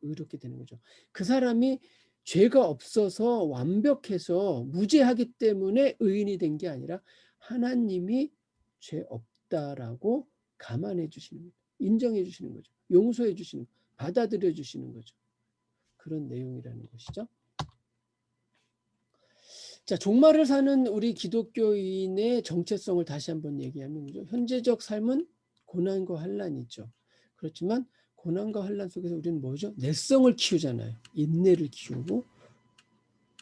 의롭게 되는 거죠. 그 사람이 죄가 없어서 완벽해서 무죄하기 때문에 의인이 된 게 아니라 하나님이 죄 없다라고 감안해 주시는 거죠. 인정해 주시는 거죠. 용서해 주시는 거죠. 받아들여 주시는 거죠. 그런 내용이라는 것이죠. 자, 종말을 사는 우리 기독교인의 정체성을 다시 한번 얘기하면 현재적 삶은 고난과 환난이죠. 그렇지만 고난과 환난 속에서 우리는 뭐죠? 내성을 키우잖아요. 인내를 키우고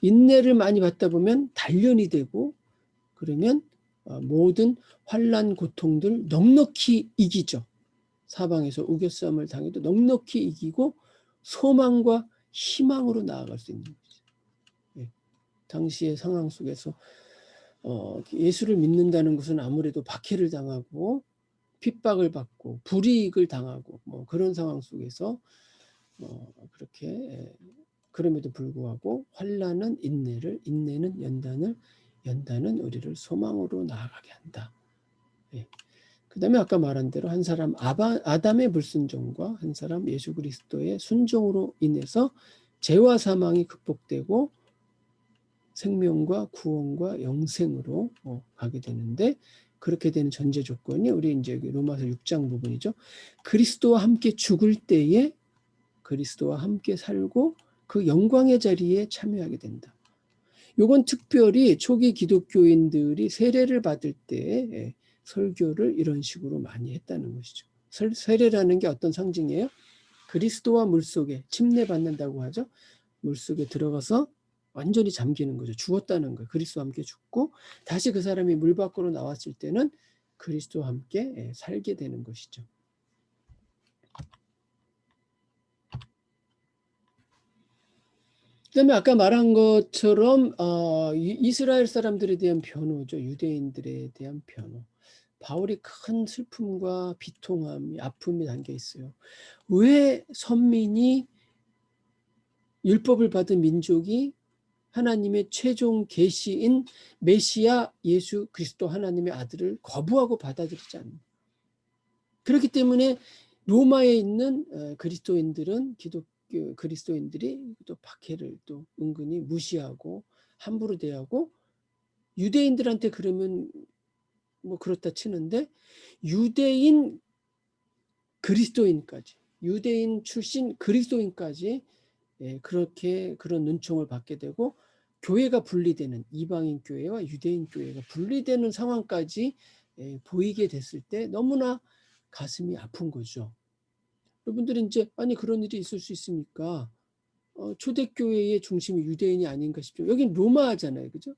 인내를 많이 받다 보면 단련이 되고 그러면 모든 환난 고통들 넉넉히 이기죠. 사방에서 우겨싸움을 당해도 넉넉히 이기고 소망과 희망으로 나아갈 수 있는 거죠. 예. 당시의 상황 속에서 예수를 믿는다는 것은 아무래도 박해를 당하고 핍박을 받고 불이익을 당하고 뭐 그런 상황 속에서 그렇게 그럼에도 불구하고 환난은 인내를, 인내는 연단을, 연단은 우리를 소망으로 나아가게 한다. 예. 그 다음에 아까 말한 대로 한 사람 아담의 불순종과 한 사람 예수 그리스도의 순종으로 인해서 죄와 사망이 극복되고 생명과 구원과 영생으로 가게 되는데, 그렇게 되는 전제 조건이 우리 이제 로마서 6장 부분이죠. 그리스도와 함께 죽을 때에 그리스도와 함께 살고 그 영광의 자리에 참여하게 된다. 이건 특별히 초기 기독교인들이 세례를 받을 때 설교를 이런 식으로 많이 했다는 것이죠. 세례라는 게 어떤 상징이에요? 그리스도와 물속에 침례받는다고 하죠. 물속에 들어가서 완전히 잠기는 거죠. 죽었다는 거예요. 그리스도와 함께 죽고 다시 그 사람이 물 밖으로 나왔을 때는 그리스도와 함께 살게 되는 것이죠. 그다음에 아까 말한 것처럼 이스라엘 사람들에 대한 변호죠. 유대인들에 대한 변호. 바울이 큰 슬픔과 비통함이, 아픔이 담겨 있어요. 왜 선민이, 율법을 받은 민족이 하나님의 최종 계시인 메시아 예수 그리스도 하나님의 아들을 거부하고 받아들이지 않는. 그렇기 때문에 로마에 있는 그리스도인들은 그리스도인들이 또 박해를 또 은근히 무시하고 함부로 대하고, 유대인들한테 그러면 뭐 그렇다 치는데 유대인 그리스도인까지, 유대인 출신 그리스도인까지 그렇게 그런 눈총을 받게 되고 교회가 분리되는, 이방인 교회와 유대인 교회가 분리되는 상황까지 보이게 됐을 때 너무나 가슴이 아픈 거죠. 여러분들이 이제 아니 그런 일이 있을 수 있습니까? 초대교회의 중심이 유대인이 아닌가 싶죠. 여긴 로마잖아요, 그죠?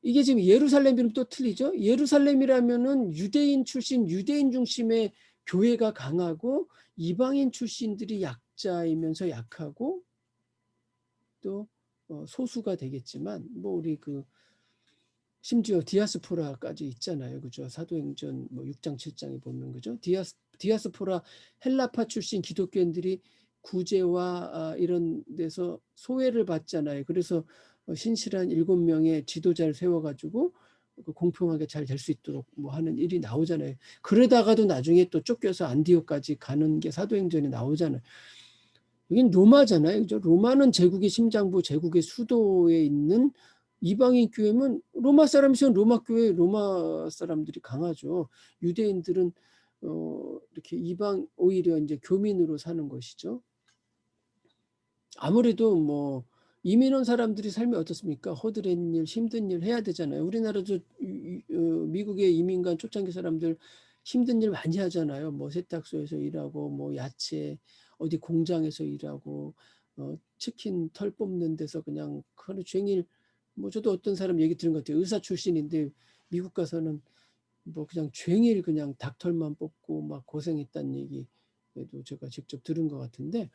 이게 지금 예루살렘이면 또 틀리죠. 예루살렘이라면은 유대인 출신, 유대인 중심의 교회가 강하고 이방인 출신들이 약자이면서 약하고 또 소수가 되겠지만, 뭐 우리 심지어 디아스포라까지 있잖아요, 그죠? 사도행전 뭐 6장 7장에 보면, 그죠? 디아스포라 헬라파 출신 기독교인들이 구제와 이런 데서 소외를 받잖아요. 그래서 신실한 7명의 지도자를 세워가지고 공평하게 잘 될 수 있도록 뭐 하는 일이 나오잖아요. 그러다가도 나중에 또 쫓겨서 안디옥까지 가는 게 사도행전에 나오잖아요. 여긴 로마잖아요, 그죠? 로마는 제국의 심장부, 제국의 수도에 있는, 이방인 교회면 로마 사람이면 로마 교회, 로마 사람들이 강하죠. 유대인들은 이렇게 오히려 이제 교민으로 사는 것이죠. 아무래도 뭐 이민 온 사람들이 삶이 어떻습니까? 허드렛 일, 힘든 일 해야 되잖아요. 우리나라도 미국의 이민간 초창기 사람들 힘든 일 많이 하잖아요. 뭐 세탁소에서 일하고, 뭐 야채 어디 공장에서 일하고, 치킨 털 뽑는 데서 그냥 하루 종일, 뭐 저도 어떤 사람 얘기 들은 것 같아요. 의사 출신인데 미국 가서는 뭐 그냥 종일 그냥 닭털만 뽑고 막 고생했다는 얘기도 제가 직접 들은 것 같은데,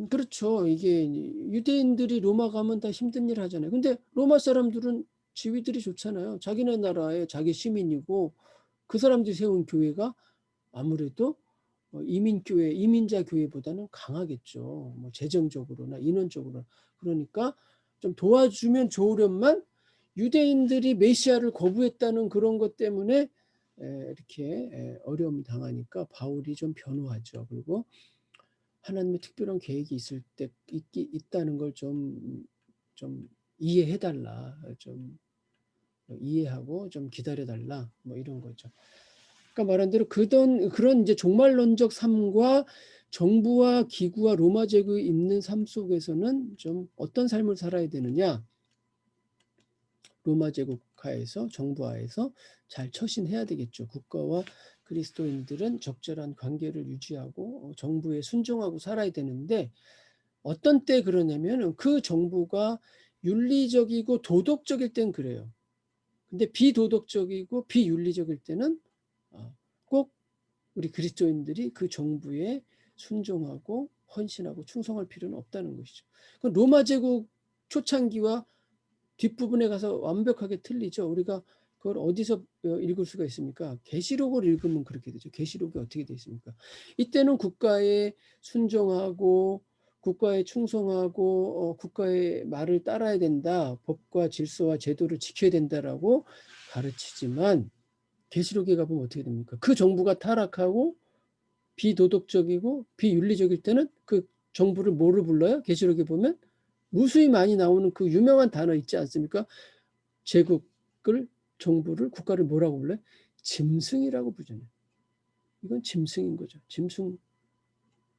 그렇죠. 이게 유대인들이 로마 가면 다 힘든 일 하잖아요. 근데 로마 사람들은 지위들이 좋잖아요. 자기네 나라의 자기 시민이고, 그 사람들이 세운 교회가 아무래도 이민교회, 이민자 교회보다는 강하겠죠. 뭐 재정적으로나 인원적으로나. 그러니까 좀 도와주면 좋으련만 유대인들이 메시아를 거부했다는 그런 것 때문에 이렇게 어려움을 당하니까 바울이 좀 변호하죠. 그리고 하나님의 특별한 계획이 있다는 걸 좀 이해해달라. 좀 이해하고 좀 기다려달라. 뭐 이런 거죠. 그러니까 말한 대로 그런 이제 종말론적 삶과 정부와 기구와 로마 제국이 있는 삶 속에서는 좀 어떤 삶을 살아야 되느냐. 로마 제국 하에서, 정부 하에서 잘 처신해야 되겠죠. 국가와 그리스도인들은 적절한 관계를 유지하고 정부에 순종하고 살아야 되는데, 어떤 때 그러냐면 그 정부가 윤리적이고 도덕적일 땐 그래요. 근데 비도덕적이고 비윤리적일 때는 꼭 우리 그리스도인들이 그 정부에 순종하고 헌신하고 충성할 필요는 없다는 것이죠. 로마 제국 초창기와 뒷부분에 가서 완벽하게 틀리죠. 우리가 그걸 어디서 읽을 수가 있습니까? 계시록을 읽으면 그렇게 되죠. 계시록이 어떻게 되어 있습니까? 이때는 국가에 순종하고 국가에 충성하고 국가의 말을 따라야 된다. 법과 질서와 제도를 지켜야 된다라고 가르치지만 계시록에 가보면 어떻게 됩니까? 그 정부가 타락하고 비도덕적이고 비윤리적일 때는 그 정부를 뭐로 불러요? 계시록에 보면 무수히 많이 나오는 그 유명한 단어 있지 않습니까? 제국을, 정부를, 국가를 뭐라고 불러요? 짐승이라고 부르잖아요. 이건 짐승인 거죠. 짐승.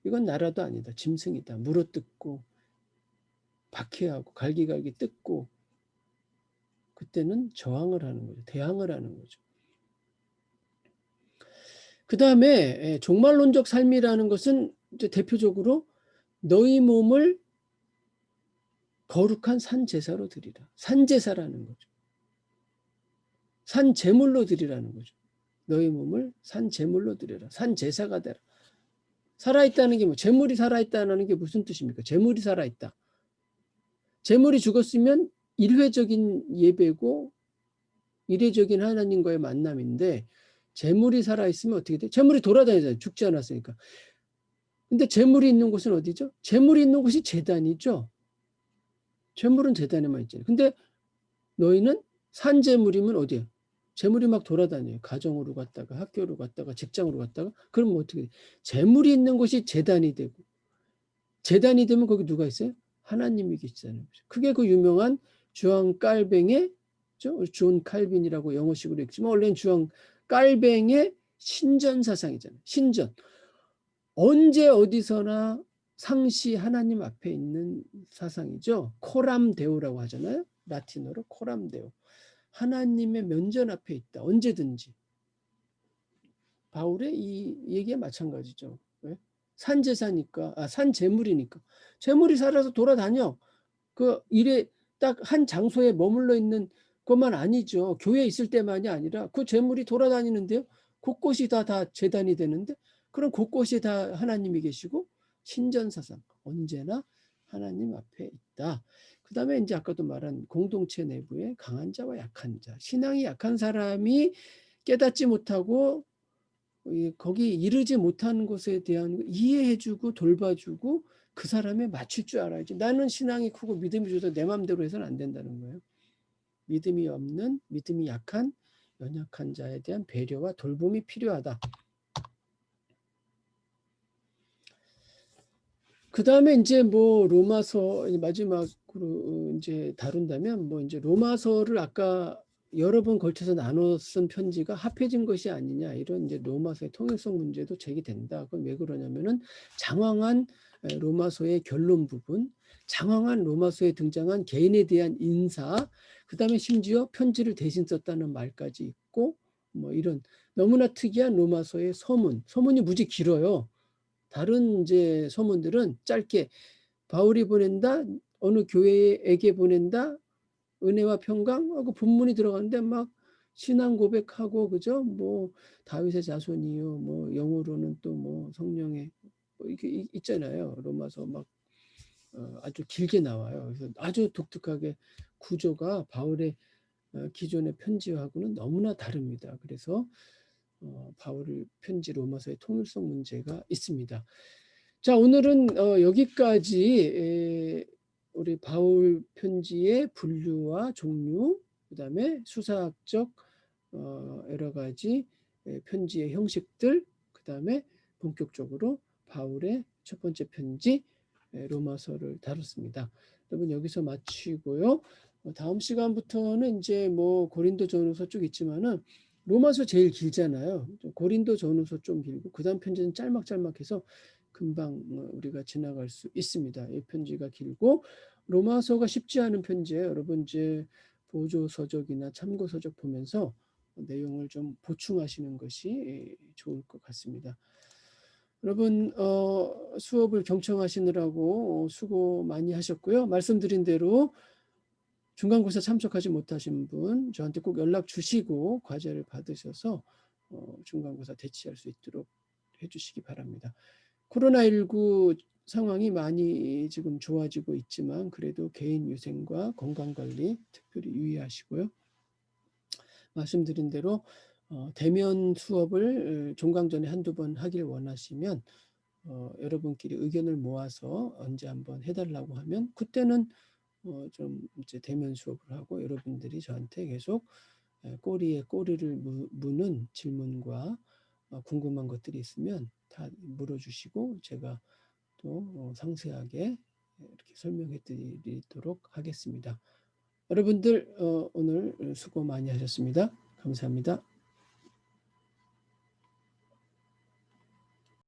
이건 나라도 아니다. 짐승이다. 물어뜯고 박해하고 갈기갈기 뜯고 그때는 저항을 하는 거죠. 대항을 하는 거죠. 그 다음에 종말론적 삶이라는 것은 이제 대표적으로 너희 몸을 거룩한 산제사로 드리라. 산제사라는 거죠. 산제물로 드리라는 거죠. 너희 몸을 산제물로 드리라. 산제사가 되라. 살아있다는 게 뭐, 제물이 살아있다는 게 무슨 뜻입니까? 제물이 살아있다. 제물이 죽었으면 일회적인 예배고 일회적인 하나님과의 만남인데 제물이 살아있으면 어떻게 돼? 제물이 돌아다니잖아요. 죽지 않았으니까. 근데 제물이 있는 곳은 어디죠? 제물이 있는 곳이 제단이죠. 제물은 제단에만 있잖아요. 근데 너희는 산제물이면 어디야? 재물이 막 돌아다녀요. 가정으로 갔다가 학교로 갔다가 직장으로 갔다가 그러면 어떻게 돼? 재물이 있는 곳이 제단이 되고 제단이 되면 거기 누가 있어요? 하나님이 계시잖아요. 그게 그 유명한 주앙 깔뱅의 존 칼빈이라고 영어식으로 읽지만 원래는 주앙 깔뱅의 신전 사상이잖아요. 신전. 언제 어디서나 상시 하나님 앞에 있는 사상이죠. 코람 데오라고 하잖아요. 라틴어로 코람 데오. 하나님의 면전 앞에 있다. 언제든지. 바울의 이 얘기에 마찬가지죠. 왜? 산제사니까, 산제물이니까. 제물이 살아서 돌아다녀. 그 일에 딱 한 장소에 머물러 있는 것만 아니죠. 교회에 있을 때만이 아니라 그 제물이 돌아다니는데요. 곳곳이 다 제단이 되는데 그럼 곳곳이 다 하나님이 계시고 신전사상 언제나 하나님 앞에 있다. 그 다음에 이제 아까도 말한 공동체 내부에 강한 자와 약한 자. 신앙이 약한 사람이 깨닫지 못하고 거기 이르지 못하는 것에 대한 이해해주고 돌봐주고 그 사람에 맞출 줄 알아야지. 나는 신앙이 크고 믿음이 좋아서 내 마음대로 해서는 안 된다는 거예요. 믿음이 없는, 믿음이 약한, 연약한 자에 대한 배려와 돌봄이 필요하다. 그 다음에 이제 뭐 로마서 마지막으로 이제 다룬다면 뭐 이제 로마서를 아까 여러 번 걸쳐서 나눠 쓴 편지가 합해진 것이 아니냐 이런 이제 로마서의 통일성 문제도 제기된다. 그건 왜 그러냐면은 장황한 로마서의 결론 부분, 장황한 로마서에 등장한 개인에 대한 인사, 그 다음에 심지어 편지를 대신 썼다는 말까지 있고 뭐 이런 너무나 특이한 로마서의 서문이 무지 길어요. 다른 이제 서문들은 짧게 바울이 보낸다, 어느 교회에게 보낸다, 은혜와 평강하고 본문이 들어가는데 막 신앙 고백하고 그죠? 뭐 다윗의 자손이요, 뭐 영어로는 또 뭐 성령의 뭐 이게 있잖아요. 로마서 막 아주 길게 나와요. 그래서 아주 독특하게 구조가 바울의 기존의 편지하고는 너무나 다릅니다. 그래서 바울 편지 로마서의 통일성 문제가 있습니다. 자, 오늘은 여기까지 우리 바울 편지의 분류와 종류, 그 다음에 수사학적 여러 가지 편지의 형식들, 그 다음에 본격적으로 바울의 첫 번째 편지 로마서를 다뤘습니다. 여러분 여기서 마치고요. 다음 시간부터는 이제 뭐 고린도전후서 쭉 있지만은 로마서 제일 길잖아요. 고린도전후서 좀 길고 그 다음 편지는 짤막짤막해서 금방 우리가 지나갈 수 있습니다. 이 편지가 길고 로마서가 쉽지 않은 편지예요. 여러분 이제 보조서적이나 참고서적 보면서 내용을 좀 보충하시는 것이 좋을 것 같습니다. 여러분 수업을 경청하시느라고 수고 많이 하셨고요. 말씀드린 대로 중간고사 참석하지 못하신 분 저한테 꼭 연락 주시고 과제를 받으셔서 중간고사 대치할 수 있도록 해주시기 바랍니다. 코로나19 상황이 많이 지금 좋아지고 있지만 그래도 개인 위생과 건강관리 특별히 유의하시고요. 말씀드린 대로 대면 수업을 종강 전에 한두 번 하길 원하시면 여러분끼리 의견을 모아서 언제 한번 해달라고 하면 그때는 좀 이제 대면 수업을 하고 여러분들이 저한테 계속 꼬리에 꼬리를 무는 질문과 궁금한 것들이 있으면 다 물어주시고 제가 또 상세하게 이렇게 설명해 드리도록 하겠습니다. 여러분들 오늘 수고 많이 하셨습니다. 감사합니다.